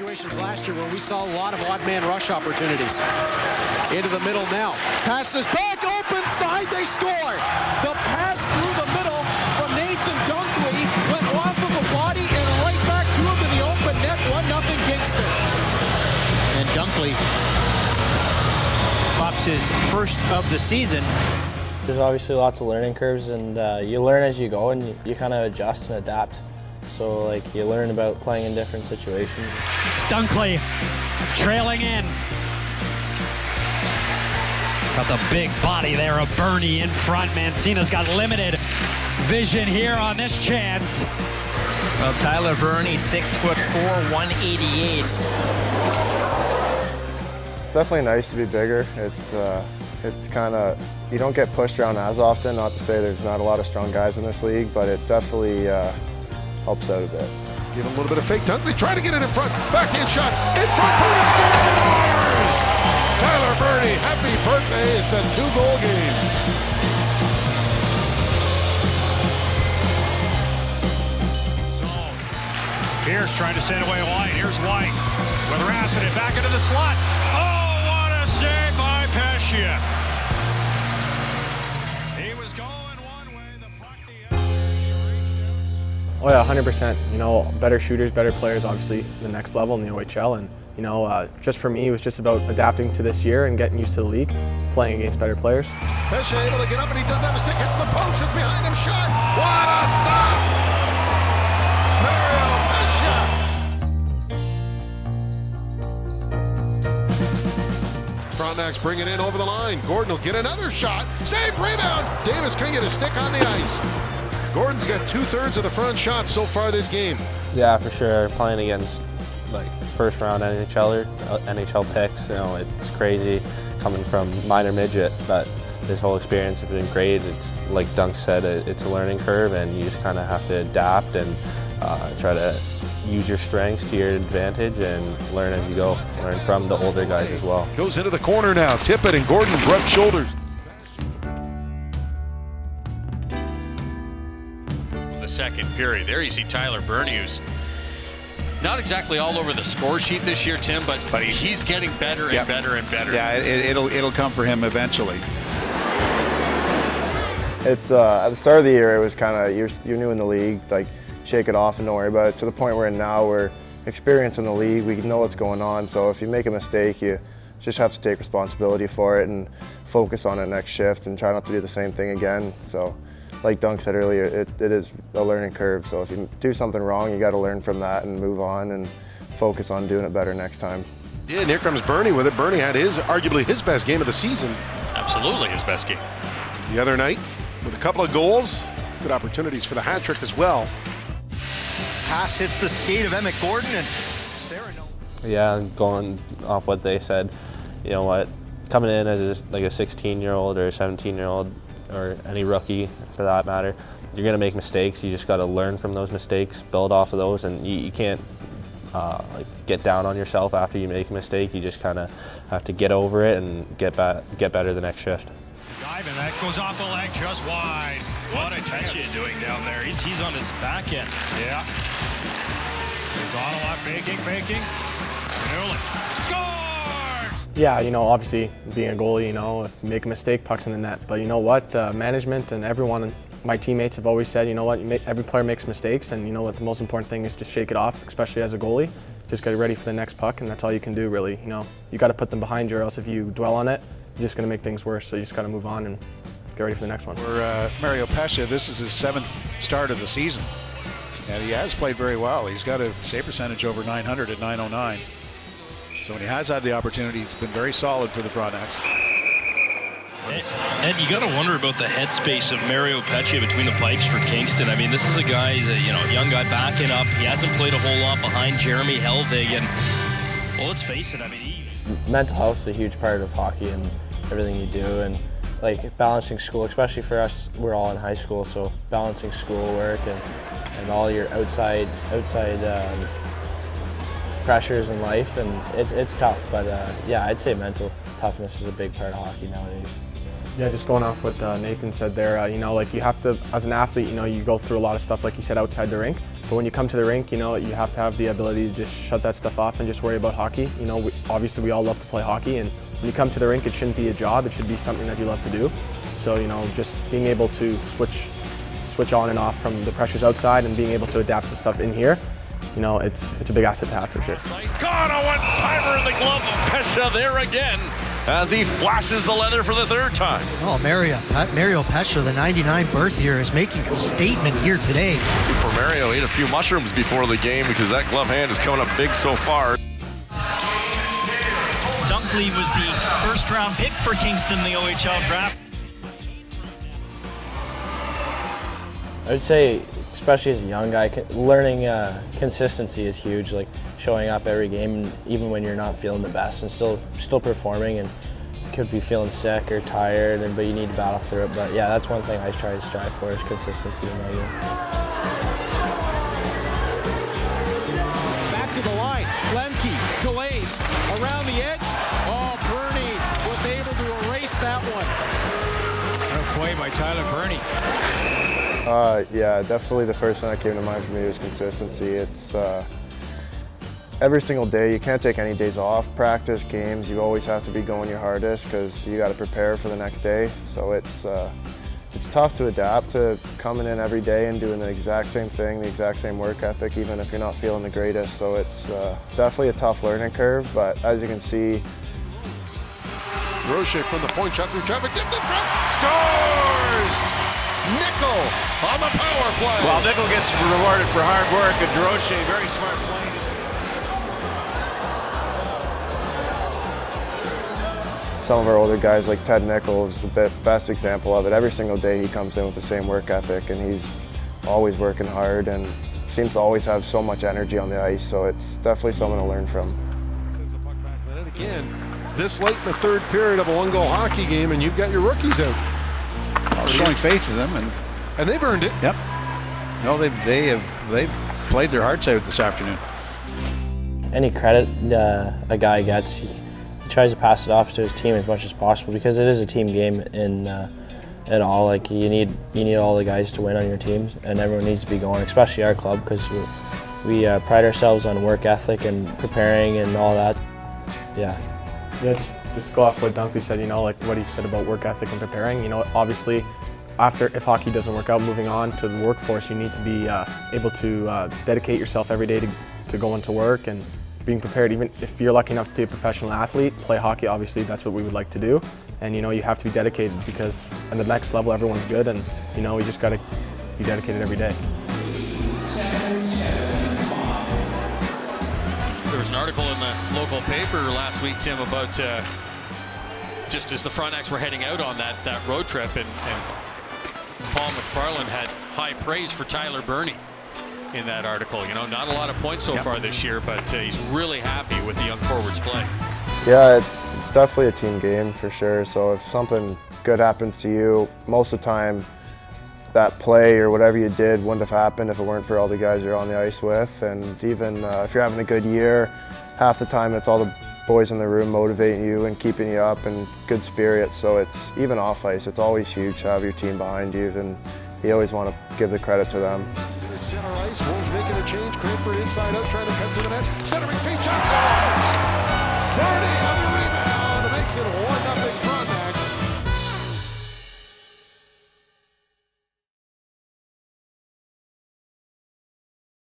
situations last year where we saw a lot of odd man rush opportunities. Into the middle now. Pass is back, open side, they score. The pass through the middle from Nathan Dunkley went off of a body and right back to him in the open net. 1-0 Kingston. And Dunkley pops his first of the season. There's obviously lots of learning curves, and you learn as you go, and you kind of adjust and adapt. So like you learn about playing in different situations. Dunkley trailing in. Got the big body there of Bernie in front. Mancina's got limited vision here on this chance. Well, Tyler Bernie, 6'4", 188. It's definitely nice to be bigger. It's kind of, you don't get pushed around as often. Not to say there's not a lot of strong guys in this league, but it definitely helps out a bit. Give him a little bit of fake. Dunkley trying to get it in front. Backhand shot. In front. Bernie scores! Tyler Bernie, happy birthday. It's a 2-goal game. Pierce trying to send away White. Here's White with Rassett back into the slot. Oh, what a save by Pescia. He was going one way, the puck the other. Oh yeah, 100%. You know, better shooters, better players, obviously the next level in the OHL. And you know, just for me, it was just about adapting to this year and getting used to the league, playing against better players. Pescia able to get up and he doesn't have a stick. Hits the post. It's behind him. Shot. What a stop! Mario Pescia. Frontenac's bringing it in over the line. Gordon will get another shot. Save, rebound. Davis couldn't get a stick on the ice. Gordon's got 2/3 of the front shots so far this game. Yeah, for sure. Playing against like first round NHL picks, you know, it's crazy coming from minor midget, but this whole experience has been great. It's like Dunk said, it's a learning curve, and you just kind of have to adapt and try to use your strengths to your advantage and learn as you go. Learn from the older guys as well. Goes into the corner now. Tippett and Gordon rub shoulders. The second period. There you see Tyler Bernie, who's not exactly all over the score sheet this year, Tim, but he's getting better and better and better. Yeah, it'll come for him eventually. It's at the start of the year, it was kind of you're new in the league, like shake it off and don't worry about it. To the point we're in now, we're experienced in the league, we know what's going on. So if you make a mistake, you just have to take responsibility for it and focus on it next shift and try not to do the same thing again. So, like Dunk said earlier, it is a learning curve. So if you do something wrong, you got to learn from that and move on and focus on doing it better next time. Yeah, and here comes Bernie with it. Bernie had arguably his best game of the season. Absolutely his best game. The other night with a couple of goals, good opportunities for the hat trick as well. Pass hits the skate of Emmett Gordon and Sarah. Yeah, going off what they said, you know what, coming in as like a 16-year-old or a 17-year-old or any rookie for that matter, you're gonna make mistakes. You just got to learn from those mistakes, build off of those, and you can't like get down on yourself after you make a mistake. You just kind of have to get over it and get better the next shift. Dive and that goes off the leg just wide. What a Pescia doing down there. He's on his back end. Yeah. Is Ottawa faking. Newland scores! Yeah, you know, obviously being a goalie, you know, if you make a mistake, puck's in the net. But you know what, management and everyone, my teammates have always said, you know what, every player makes mistakes, and you know what, the most important thing is to shake it off, especially as a goalie. Just get ready for the next puck, and that's all you can do, really. You know, you got to put them behind you, or else if you dwell on it, you're just going to make things worse. So you just got to move on and get ready for the next one. For Mario Pescia, this is his 7th start of the season, and he has played very well. He's got a save percentage over 900 at 909. So when he has had the opportunity, he's been very solid for the Frontenacs. And you got to wonder about the headspace of Mario Pescia between the pipes for Kingston. I mean, this is a guy, young guy backing up. He hasn't played a whole lot behind Jeremy Helvig, and well, let's face it. I mean, Mental health is a huge part of hockey and everything you do, and like balancing school, especially for us, we're all in high school, so balancing schoolwork and all your outside pressures in life, and it's tough. But yeah, I'd say mental toughness is a big part of hockey nowadays. Yeah, just going off what Nathan said there, you know, like you have to, as an athlete, you know, you go through a lot of stuff, like you said, outside the rink. But when you come to the rink, you know, you have to have the ability to just shut that stuff off and just worry about hockey. You know, obviously we all love to play hockey, and when you come to the rink, it shouldn't be a job, it should be something that you love to do. So, you know, just being able to switch on and off from the pressures outside and being able to adapt to stuff in here, you know, it's a big asset to have for sure. God, a one-timer in the glove of Pesce there again as he flashes the leather for the third time. Oh, Mario Pesce, the 99 birth year, is making a statement here today. Super Mario ate a few mushrooms before the game because that glove hand is coming up big so far. Dunkley was the first-round pick for Kingston in the OHL draft. I would say, especially as a young guy, learning consistency is huge. Like showing up every game, even when you're not feeling the best, and still performing. And you could be feeling sick or tired, but you need to battle through it. But yeah, that's one thing I try to strive for is consistency in my game. Back to the line. Lemke delays around the edge. Oh, Bernie was able to erase that one. What a play by Tyler Bernie. Yeah, definitely the first thing that came to mind for me was consistency. It's every single day. You can't take any days off. Practice, games, you always have to be going your hardest because you got to prepare for the next day. So it's tough to adapt to coming in every day and doing the exact same thing, the exact same work ethic, even if you're not feeling the greatest. So it's definitely a tough learning curve, but as you can see, Roche from the point shot through traffic, tipped in front, scores! Nickel on the power play. Well, Nickel gets rewarded for hard work, and Durocher, very smart play. some of our older guys like Ted Nichols is the best example of it. Every single day he comes in with the same work ethic, and he's always working hard and seems to always have so much energy on the ice, so it's definitely someone to learn from. Sends the puck back to the net again. This late in the third period of a one-goal hockey game, and you've got your rookies out. Showing faith in them, and they've earned it. Yep. No, they've played their hearts out this afternoon. Any credit a guy gets, he tries to pass it off to his team as much as possible because it is a team game in all. Like you need all the guys to win on your teams, and everyone needs to be going, especially our club, because we pride ourselves on work ethic and preparing and all that. Yeah, just to go off what Dunkley said, you know, like what he said about work ethic and preparing. You know, obviously, if hockey doesn't work out, moving on to the workforce, you need to be able to dedicate yourself every day to going to work and being prepared. Even if you're lucky enough to be a professional athlete, play hockey, obviously that's what we would like to do. And you know, you have to be dedicated because at the next level, everyone's good, and you know, we just got to be dedicated every day. There was an article in the local paper last week, Tim, about just as the Frontenacs were heading out on that road trip, and Paul McFarland had high praise for Tyler Bernie in that article. You know, not a lot of points so far this year, but he's really happy with the young forwards' play. Yeah, it's definitely a team game for sure. So if something good happens to you, most of the time that play or whatever you did wouldn't have happened if it weren't for all the guys you're on the ice with. And even if you're having a good year, half the time it's all the boys in the room motivating you and keeping you up and good spirits. So it's even off ice, it's always huge to have your team behind you, and you always want to give the credit to them. To the center ice, Wolves making a change. Cranford inside out, trying to cut to the net. Centering feet shot, scores! Bernie on the rebound, makes it 1-0.